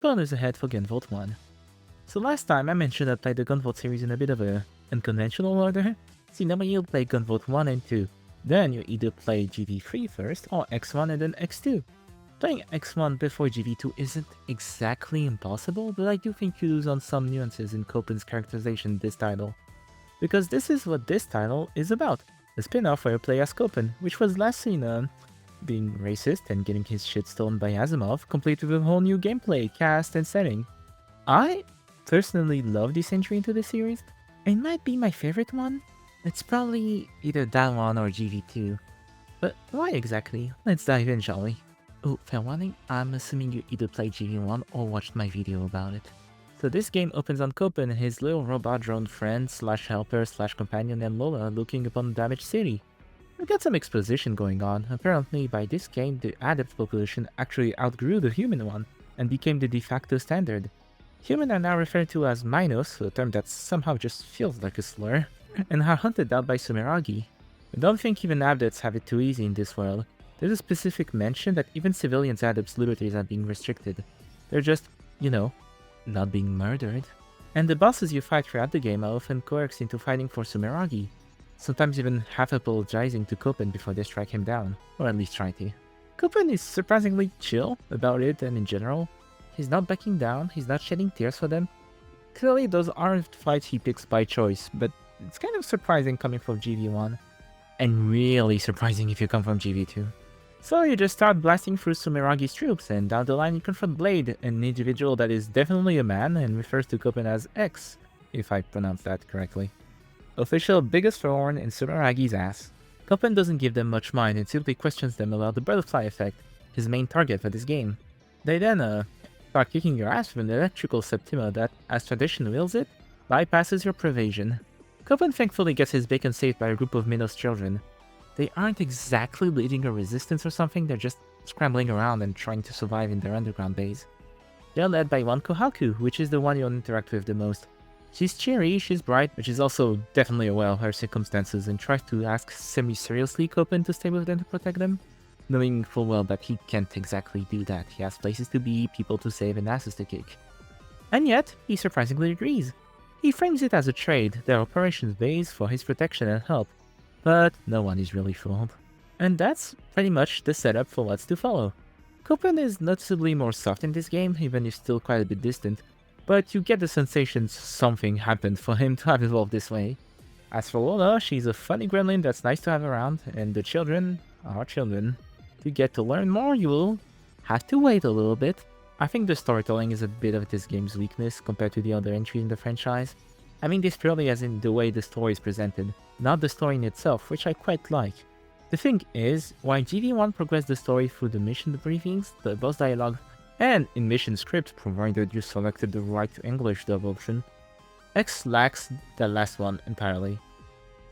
bonus ahead for Gunvolt 1. So last time I mentioned I played the Gunvolt series in a bit of a unconventional order. See, normally you'll play Gunvolt 1 and 2. Then you either play GV3 first, or X1 and then X2. Playing X1 before GV2 isn't exactly impossible, but I do think you lose on some nuances in Copen's characterization in this title. Because this is what this title is about, a spin-off where you play as Copen, which was last seen being racist and getting his shit stolen by Asimov, complete with a whole new gameplay, cast, and setting. I personally love this entry into the series. It might be my favorite one. It's probably either that one or GV2. But why exactly? Let's dive in, shall we? Oh, fair warning, I'm assuming you either played GV1 or watched my video about it. So this game opens on Copen, his little robot drone friend slash helper slash companion, and Lola looking upon the damaged city. We've got some exposition going on. Apparently by this game the adept population actually outgrew the human one and became the de facto standard. Human are now referred to as Minos, a term that somehow just feels like a slur, and are hunted down by Sumeragi. I don't think even adepts have it too easy in this world. There's a specific mention that even civilians' adepts' liberties are being restricted. They're just, not being murdered. And the bosses you fight throughout the game are often coerced into fighting for Sumeragi, sometimes even half apologizing to Copen before they strike him down, or at least try to. Copen is surprisingly chill about it and in general. He's not backing down, he's not shedding tears for them. Clearly those aren't fights he picks by choice, but it's kind of surprising coming from GV1. And really surprising if you come from GV2. So you just start blasting through Sumeragi's troops, and down the line you confront Blade, an individual that is definitely a man and refers to Copen as X, if I pronounce that correctly. Official biggest thorn in Sumeragi's ass. Copen doesn't give them much mind and simply questions them about the butterfly effect, his main target for this game. They then start kicking your ass with an electrical Septima that, as tradition wills it, bypasses your prevasion. Copen thankfully gets his bacon saved by a group of Minos children. They aren't exactly leading a resistance or something, they're just scrambling around and trying to survive in their underground base. They're led by one Kohaku, which is the one you'll interact with the most. She's cheery, she's bright, but she's also definitely aware of her circumstances and tries to ask semi-seriously Copen to stay with them to protect them, knowing full well that he can't exactly do that. He has places to be, people to save, and asses to kick. And yet, he surprisingly agrees. He frames it as a trade, their operations base, for his protection and help. But no one is really fooled. And that's pretty much the setup for what's to follow. Copen is noticeably more soft in this game, even if still quite a bit distant, but you get the sensation something happened for him to have evolved this way. As for Lola, she's a funny gremlin that's nice to have around, and the children are children. To get to learn more, you will have to wait a little bit. I think the storytelling is a bit of this game's weakness compared to the other entry in the franchise. I mean this purely as in the way the story is presented, not the story in itself, which I quite like. The thing is, while GV1 progressed the story through the mission briefings, the boss dialogue, and in mission script provided you selected the right English dub option, X lacks that last one entirely.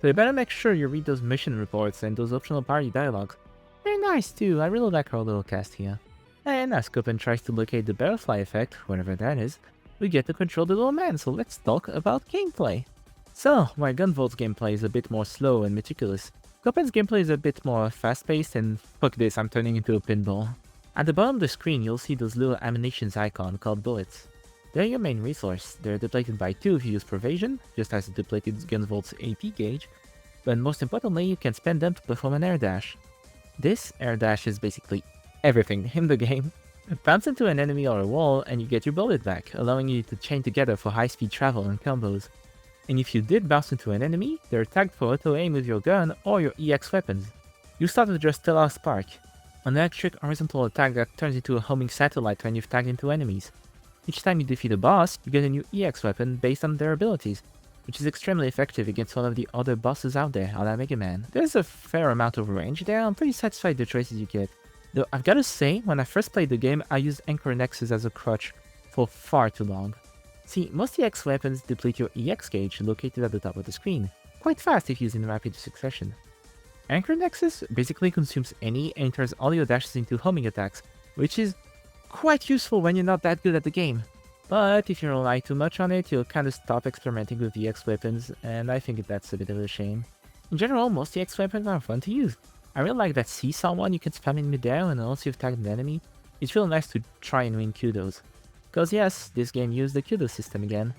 So you better make sure you read those mission reports and those optional party dialogues. They're nice too, I really like our little cast here. And as Copen tries to locate the butterfly effect, whatever that is, we get to control the little man, so let's talk about gameplay. So, while Gunvolt's gameplay is a bit more slow and meticulous, Copen's gameplay is a bit more fast-paced, and fuck this, I'm turning into a pinball. At the bottom of the screen you'll see those little ammunitions icon called bullets. They're your main resource. They're depleted by 2 if you use Pervasion, just as it depleted Gunvolt's AP gauge, but most importantly you can spend them to perform an air dash. This air dash is basically everything in the game. Bounce into an enemy or a wall and you get your bullet back, allowing you to chain together for high-speed travel and combos. And if you did bounce into an enemy, they're tagged for auto-aim with your gun or your EX weapons. You start with just Stellar Spark, an electric horizontal attack that turns into a homing satellite when you've tagged into enemies. Each time you defeat a boss, you get a new EX weapon based on their abilities, which is extremely effective against one of the other bosses out there, a la Mega Man. There's a fair amount of range there, I'm pretty satisfied with the choices you get. Though I've gotta say, when I first played the game, I used Anchor Nexus as a crutch for far too long. See, most EX weapons deplete your EX gauge located at the top of the screen, quite fast if used in rapid succession. Anchor Nexus basically consumes any and turns all your dashes into homing attacks, which is quite useful when you're not that good at the game. But if you rely too much on it, you'll kinda stop experimenting with EX weapons, and I think that's a bit of a shame. In general, most EX weapons are fun to use. I really like that seesaw one you can spam in midair and once you've tagged an enemy. It's really nice to try and win kudos. Cause yes, this game used the kudo system again.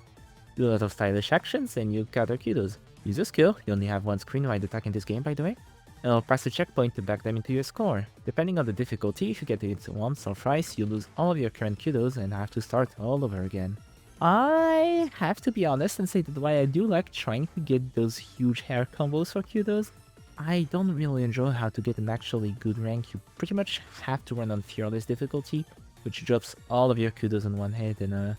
Do a lot of stylish actions and you gather kudos. Use a skill, you only have one screen wide attack in this game by the way. It'll press a checkpoint to back them into your score. Depending on the difficulty, if you get hit once or thrice, you lose all of your current kudos and have to start all over again. I have to be honest and say that while I do like trying to get those huge hair combos for kudos, I don't really enjoy how to get an actually good rank. You pretty much have to run on Fearless difficulty, which drops all of your kudos in one hit, and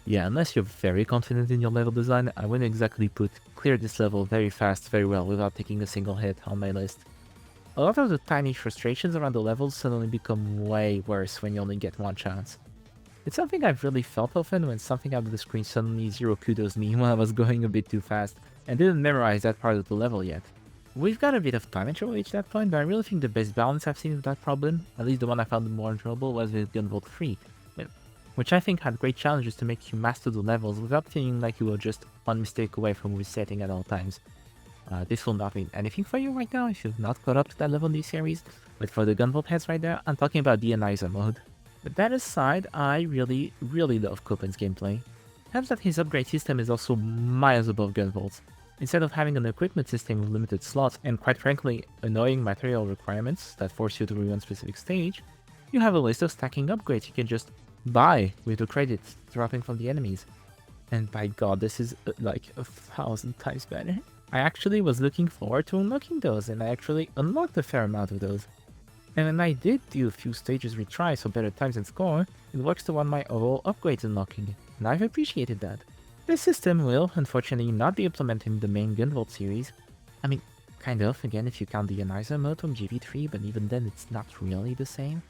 yeah, unless you're very confident in your level design, I wouldn't exactly put clear this level very fast, very well without taking a single hit on my list. A lot of the tiny frustrations around the levels suddenly become way worse when you only get one chance. It's something I've really felt often when something out of the screen suddenly zero kudos me when I was going a bit too fast and didn't memorize that part of the level yet. We've got a bit of time to reach that point, but I really think the best balance I've seen with that problem, at least the one I found more enjoyable, was with Gunvolt 3, which I think had great challenges to make you master the levels without feeling like you were just one mistake away from resetting at all times. This will not mean anything for you right now if you've not caught up to that level in this series, but for the Gunvolt heads right there, I'm talking about the Analyzer mode. But that aside, I really love Copen's gameplay. Helps that his upgrade system is also miles above Gunvolt's. Instead of having an equipment system with limited slots and quite frankly annoying material requirements that force you to rerun specific stage, you have a list of stacking upgrades you can just buy with the credits dropping from the enemies. And by god, this is like 1,000 times better. I actually was looking forward to unlocking those, and I actually unlocked a fair amount of those. And when I did do a few stages retries for better times and score, it works to one my overall upgrades unlocking, and I've appreciated that. This system will, unfortunately, not be implemented in the main Gunvolt series. I mean, kind of, again if you count the Analyzer mode from GV3, but even then it's not really the same.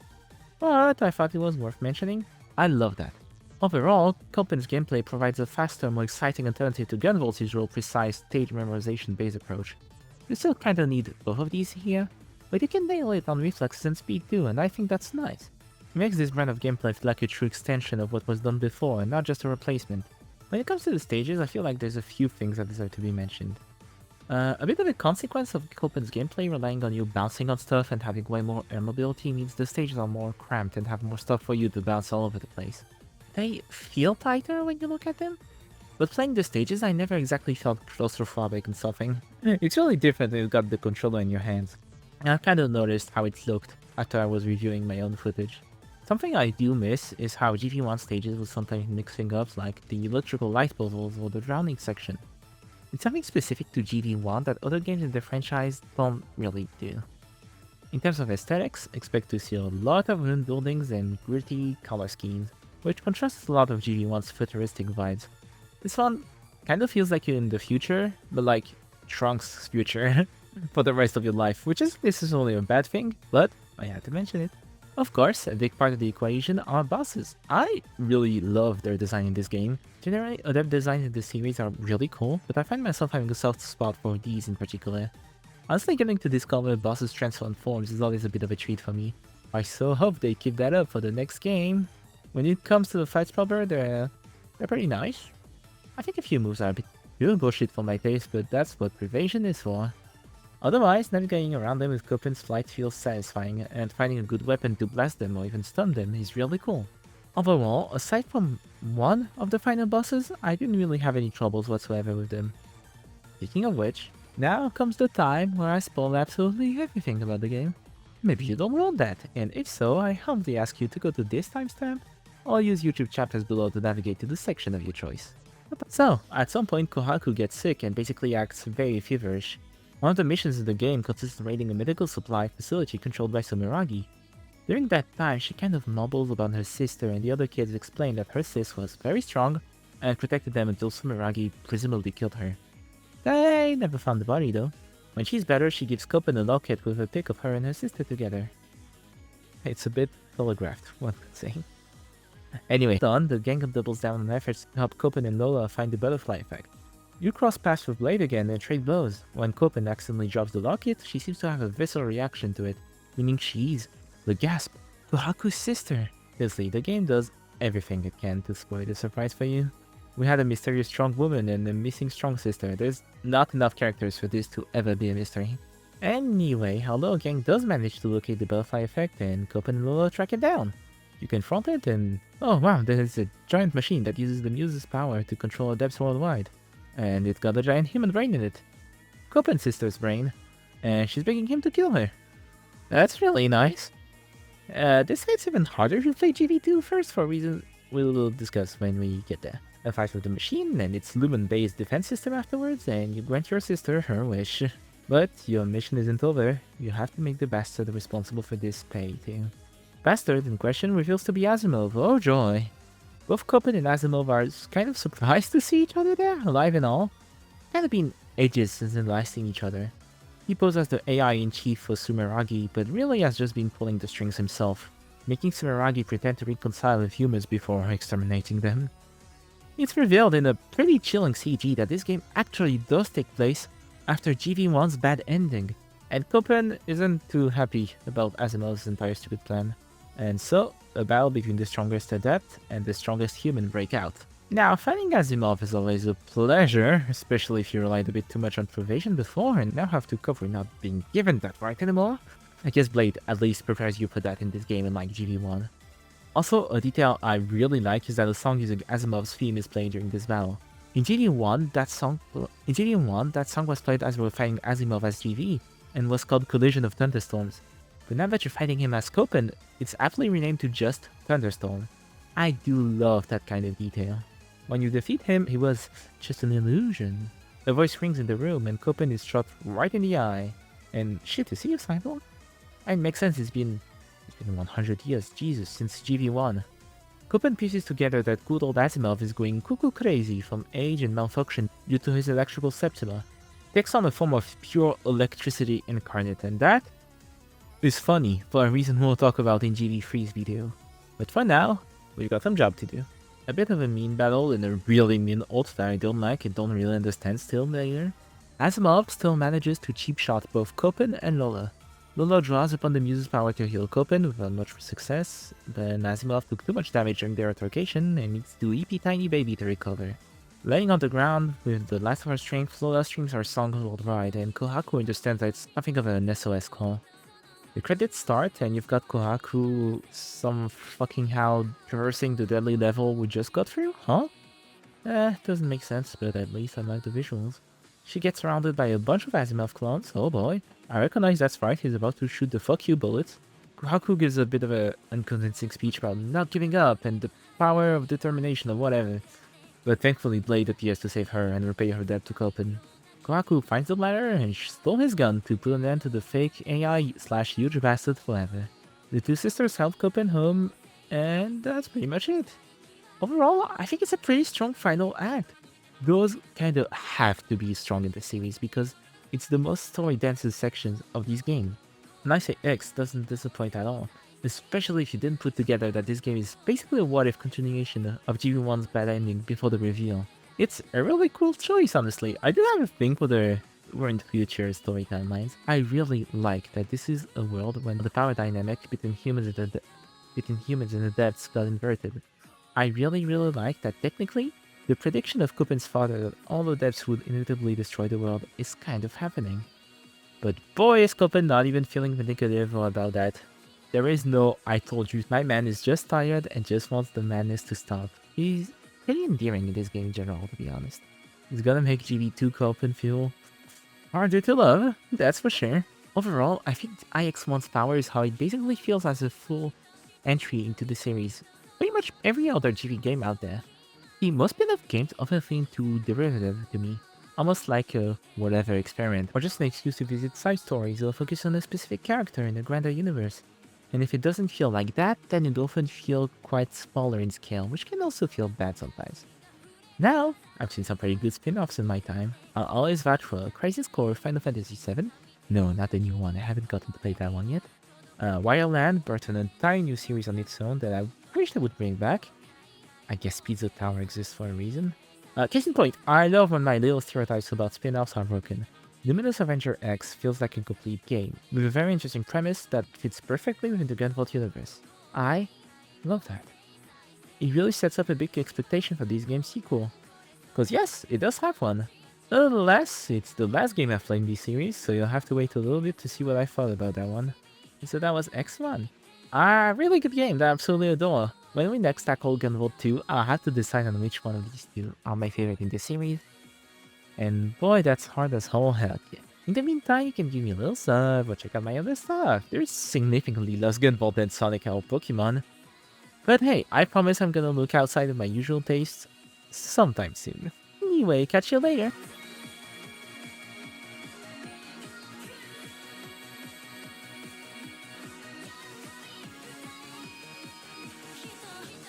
But I thought it was worth mentioning. I love that. Overall, Copen's gameplay provides a faster, more exciting alternative to Gunvolt's usual precise stage memorization based approach. You still kinda need both of these here, but you can nail it on reflexes and speed too, and I think that's nice. It makes this brand of gameplay feel like a true extension of what was done before and not just a replacement. When it comes to the stages, I feel like there's a few things that deserve to be mentioned. A bit of a consequence of Copen's gameplay relying on you bouncing on stuff and having way more air mobility means the stages are more cramped and have more stuff for you to bounce all over the place. They feel tighter when you look at them, but playing the stages I never exactly felt claustrophobic and something. It's really different when you've got the controller in your hands. And I kind of noticed how it looked after I was reviewing my own footage. Something I do miss is how GV1 stages will sometimes mix things up like the electrical light puzzles or the drowning section. It's something specific to GV1 that other games in the franchise don't really do. In terms of aesthetics, expect to see a lot of ruined buildings and gritty color schemes, which contrasts a lot of GV1's futuristic vibes. This one kind of feels like you're in the future, but like Trunks' future, for the rest of your life, which isn't necessarily a bad thing, but I had to mention it. Of course, a big part of the equation are bosses. I really love their design in this game. Generally, other designs in this series are really cool, but I find myself having a soft spot for these in particular. Honestly, getting to discover bosses' transformed forms is always a bit of a treat for me. I so hope they keep that up for the next game. When it comes to the fights proper, they're pretty nice. I think a few moves are a bit pure bullshit for my taste, but that's what Prevasion is for. Otherwise, navigating around them with Copen's flight feels satisfying, and finding a good weapon to blast them or even stun them is really cool. Overall, aside from one of the final bosses, I didn't really have any troubles whatsoever with them. Speaking of which, now comes the time where I spoil absolutely everything about the game. Maybe you don't want that, and if so, I humbly ask you to go to this timestamp, or use YouTube chapters below to navigate to the section of your choice. So, at some point Kohaku gets sick and basically acts very feverish. One of the missions in the game consists of raiding a medical supply facility controlled by Sumeragi. During that time, she kind of mumbles about her sister, and the other kids explain that her sis was very strong and protected them until Sumeragi presumably killed her. They never found the body though. When she's better, she gives Copen a locket with a pic of her and her sister together. It's a bit telegraphed, one could say. Anyway, done, the gang doubles down on efforts to help Copen and Lola find the butterfly effect. You cross paths with Blade again and trade blows. When Copen accidentally drops the locket, she seems to have a visceral reaction to it, meaning she's the gasp, Kohaku's sister. Obviously, the game does everything it can to spoil the surprise for you. We had a mysterious strong woman and a missing strong sister. There's not enough characters for this to ever be a mystery. Anyway, although a gang does manage to locate the butterfly effect, and Copen and Lola track it down. You confront it and, oh wow, there's a giant machine that uses the Muse's power to control adepts worldwide. And it's got a giant human brain in it. Copen's sister's brain. And she's begging him to kill her. That's really nice. This fight's even harder if you play GV2 first for reasons we'll discuss when we get there. A fight with the machine and its lumen-based defense system afterwards, and you grant your sister her wish. But your mission isn't over. You have to make the bastard responsible for this pay too. Bastard in question reveals to be Asimov. Oh joy. Both Copen and Asimov are kind of surprised to see each other there, alive and all. Kind of been ages since enlisting each other. He posed as the AI-in-chief for Sumeragi, but really has just been pulling the strings himself, making Sumeragi pretend to reconcile with humans before exterminating them. It's revealed in a pretty chilling CG that this game actually does take place after GV1's bad ending, and Copen isn't too happy about Asimov's entire stupid plan. And so, a battle between the strongest adept and the strongest human break out. Now, fighting Asimov is always a pleasure, especially if you relied a bit too much on probation before and now have to cope with not being given that right anymore. I guess Blade at least prepares you for that in this game unlike GV1. Also, a detail I really like is that a song using Asimov's theme is played during this battle. In GV1, that song was played as we were fighting Asimov as GV, and was called Collision of Thunderstorms. But now that you're fighting him as Copen, it's aptly renamed to just Thunderstorm. I do love that kind of detail. When you defeat him, he was just an illusion. A voice rings in the room and Copen is shot right in the eye. And shit, is he a cyborg? It makes sense, it's been 100 years, Jesus, since GV1. Copen pieces together that good old Asimov is going cuckoo crazy from age and malfunction due to his electrical septima. Takes on a form of pure electricity incarnate, and that is funny, for a reason we'll talk about in GV3's video. But for now, we've got some job to do. A bit of a mean battle in a really mean ult that I don't like and don't really understand still later. Asimov still manages to cheap shot both Copen and Lola. Lola draws upon the Muse's power to heal Copen without much success, then Asimov took too much damage during their altercation and needs to eepy tiny baby to recover. Laying on the ground with the last of her strength, Lola streams her song worldwide, and Kohaku understands that it's nothing of an SOS call. The credits start, and you've got Kohaku some fucking how traversing the deadly level we just got through, huh? Doesn't make sense, but at least I like the visuals. She gets surrounded by a bunch of Asimov clones, oh boy. I recognize that's right, he's about to shoot the fuck you bullets. Kohaku gives a bit of an unconvincing speech about not giving up and the power of determination or whatever. But thankfully Blade appears to save her and repay her debt to Copen. Kohaku finds the ladder and stole his gun to put an end to the fake AI/huge bastard forever. The two sisters help Copen home, and that's pretty much it. Overall, I think it's a pretty strong final act. Those kinda have to be strong in the series because it's the most story-dense sections of these games. And I say X doesn't disappoint at all, especially if you didn't put together that this game is basically a what-if continuation of GV1's bad ending before the reveal. It's a really cool choice, honestly. I do have a thing for the current future story timelines. I really like that this is a world when the power dynamic between humans and adepts got inverted. I really like that technically, the prediction of Copen's father that all adepts would inevitably destroy the world is kind of happening. But boy is Copen not even feeling vindicative about that. There is no I told you, my man is just tired and just wants the madness to stop. He's pretty endearing in this game in general, to be honest. He's gonna make GV2 Copen feel harder to love, that's for sure. Overall, I think IX1's power is how it basically feels as a full entry into the series. Pretty much every other GV game out there. The most spin-off games often feel too derivative to me. Almost like a whatever experiment, or just an excuse to visit side stories or focus on a specific character in a grander universe. And if it doesn't feel like that, then it often feels quite smaller in scale, which can also feel bad sometimes. Now, I've seen some pretty good spin-offs in my time. I'll always vouch for Crisis Core Final Fantasy VII. No, not the new one, I haven't gotten to play that one yet. Wireland birthed an entire new series on its own that I wish they would bring back. I guess Pizza Tower exists for a reason. Case in point, I love when my little stereotypes about spin-offs are broken. Luminous Avenger X feels like a complete game, with a very interesting premise that fits perfectly within the Gunvolt universe. I love that. It really sets up a big expectation for this game's sequel. Cause yes, it does have one. Nonetheless, it's the last game I've played in this series, so you'll have to wait a little bit to see what I thought about that one. So that was X1. A really good game that I absolutely adore. When we next tackle Gunvolt 2, I'll have to decide on which one of these two are my favorite in the series. And boy, that's hard as whole heck. In the meantime, you can give me a little sub or check out my other stuff. There's significantly less Gunvolt than Sonic L Pokemon. But hey, I promise I'm gonna look outside of my usual tastes sometime soon. Anyway, catch you later.